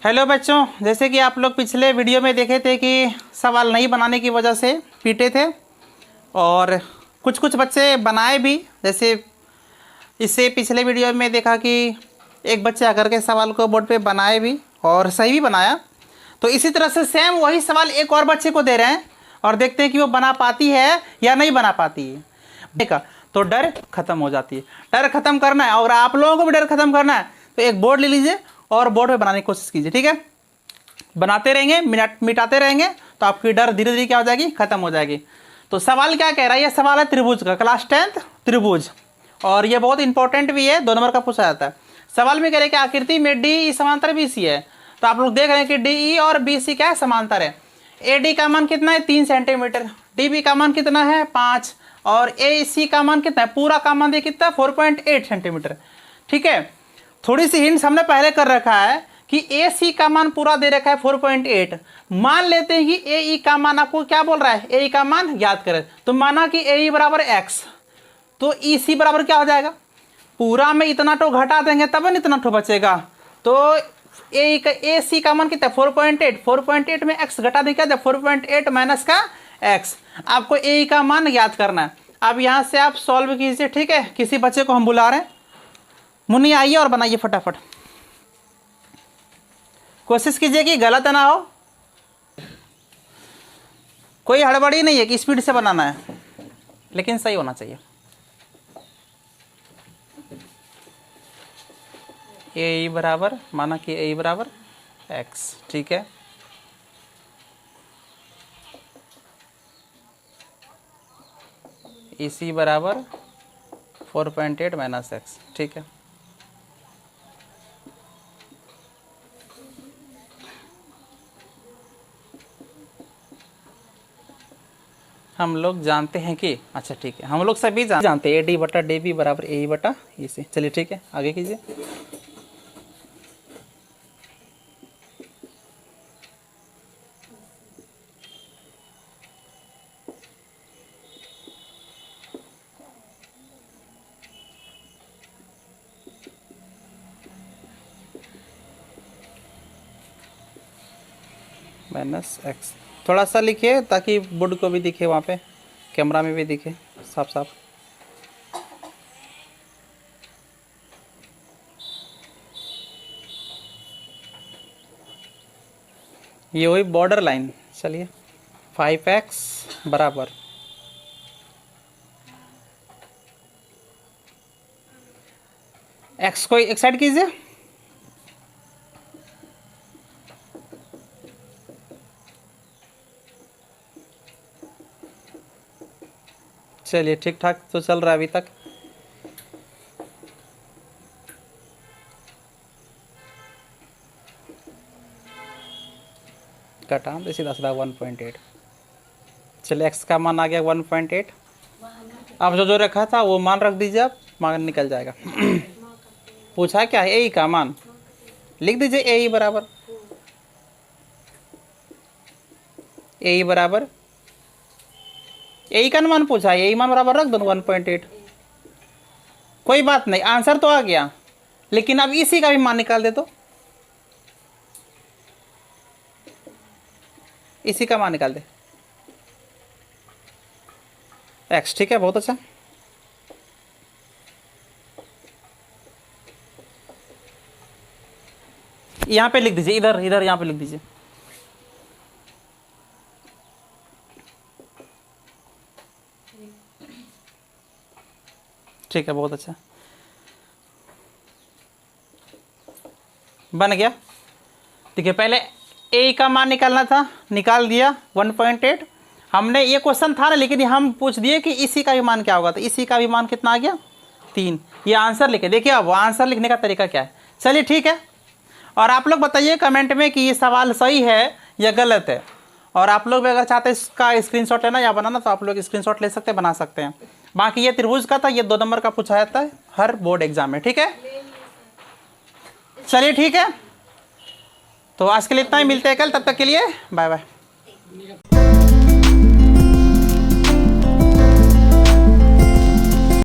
Hello बच्चों, जैसे कि आप लोग पिछले वीडियो में देखे थे कि सवाल नहीं बनाने की वजह से पीटे थे और कुछ कुछ बच्चे बनाए भी। जैसे इससे पिछले वीडियो में देखा कि एक बच्चे आकर के सवाल को बोर्ड पे बनाए भी और सही भी बनाया। तो इसी तरह से सेम वही सवाल एक और बच्चे को दे रहे हैं और देखते हैं कि वो बना पाती है या नहीं बना पाती है। देखा तो डर खत्म हो जाती है। डर खत्म करना है और आप लोगों को भी डर खत्म करना है तो एक बोर्ड ले लीजिए और बोर्ड पे बनाने की कोशिश कीजिए। ठीक है, बनाते रहेंगे, मिटाते रहेंगे तो आपकी डर धीरे धीरे क्या हो जाएगी, खत्म हो जाएगी। तो सवाल क्या कह रहा है, ये सवाल है त्रिभुज का, क्लास 10th त्रिभुज, और ये बहुत इंपॉर्टेंट भी है, 2 नंबर का पूछा जाता है। सवाल में कह रहे हैं कि आकृति में डी समांतर बीसी है। तो आप लोग देख रहे हैं कि डी और बीसी क्या है, समांतर है। ए डी का मान कितना है, 3 सेंटीमीटर। डी बी का मान कितना है, 5, और ए सी का मान कितना है, पूरा का मान कितना, 4.8 सेंटीमीटर। ठीक है, थोड़ी सी हिंट्स हमने पहले कर रखा है कि ए सी का मान पूरा दे रखा है 4.8। मान लेते हैं कि ए ई का मान आपको क्या बोल रहा है, ए ई का मान याद करें। तो माना कि ए ई बराबर x, तो ई सी बराबर क्या हो जाएगा, पूरा में इतना टो घटा देंगे तब न इतना टो बचेगा। तो ए सी का मान कितना है, 4.8। 4.8 में x घटा दें क्या, 4.8 माइनस का x। आपको ए ई का मान याद करना है। अब यहाँ से आप सॉल्व कीजिए। ठीक है, किसी बच्चे को हम बुला रहे हैं, मुन्नी आइए और बनाइए फटाफट। कोशिश कीजिए कि गलत ना हो, कोई हड़बड़ी नहीं है कि स्पीड से बनाना है, लेकिन सही होना चाहिए। ए बराबर, माना कि ए बराबर x। ठीक है, ई सी बराबर 4.8 माइनस x। ठीक है, हम लोग जानते हैं कि, अच्छा ठीक है, हम लोग सभी जानते हैं ए डी बटा डी बी बराबर ए बटा ई सी। चलिए ठीक है, आगे कीजिए। माइनस एक्स, थोड़ा सा लिखिए ताकि बोर्ड को भी दिखे, वहाँ पे कैमरा में भी दिखे साफ साफ। ये वही बॉर्डर लाइन। चलिए 5x बराबर x को एक साइड कीजिए, चलिए ठीक ठाक तो चल रहा है अभी तक। घटाम तो सीधा सीधा 1.8। चलिए x का मान आ गया 1.8। अब जो जो रखा था वो मान रख दीजिए, आप मान निकल जाएगा। पूछा क्या है, ए का मान लिख दीजिए। ए बराबर ए का मान पूछा है, ए मान बराबर रख दो 1.8। कोई बात नहीं, आंसर तो आ गया, लेकिन अब इसी का भी मान निकाल दे तो इसी का मान निकाल दे x। ठीक है, बहुत अच्छा। यहां पे लिख दीजिए, इधर इधर यहां पे लिख दीजिए। ठीक है, बहुत अच्छा, बन गया। ठीक है, पहले ए का मान निकालना था, निकाल दिया 1.8। हमने ये क्वेश्चन था ना, लेकिन हम पूछ दिए कि इसी का भी मान क्या होगा, तो इसी का भी मान कितना आ गया, 3। ये आंसर लिखे, देखिए अब आंसर लिखने का तरीका क्या है। चलिए ठीक है, और आप लोग बताइए कमेंट में कि ये सवाल सही है या गलत है। और आप लोग भी अगर चाहते हैं इसका स्क्रीनशॉट लेना या बनाना तो आप लोग स्क्रीनशॉट ले सकते हैं, बना सकते हैं। बाकी ये त्रिभुज का था, ये 2 नंबर का पूछा जाता है हर बोर्ड एग्जाम में। ठीक है, चलिए ठीक है, तो आज के लिए इतना ही, मिलते हैं कल, तब तक के लिए बाय बाय।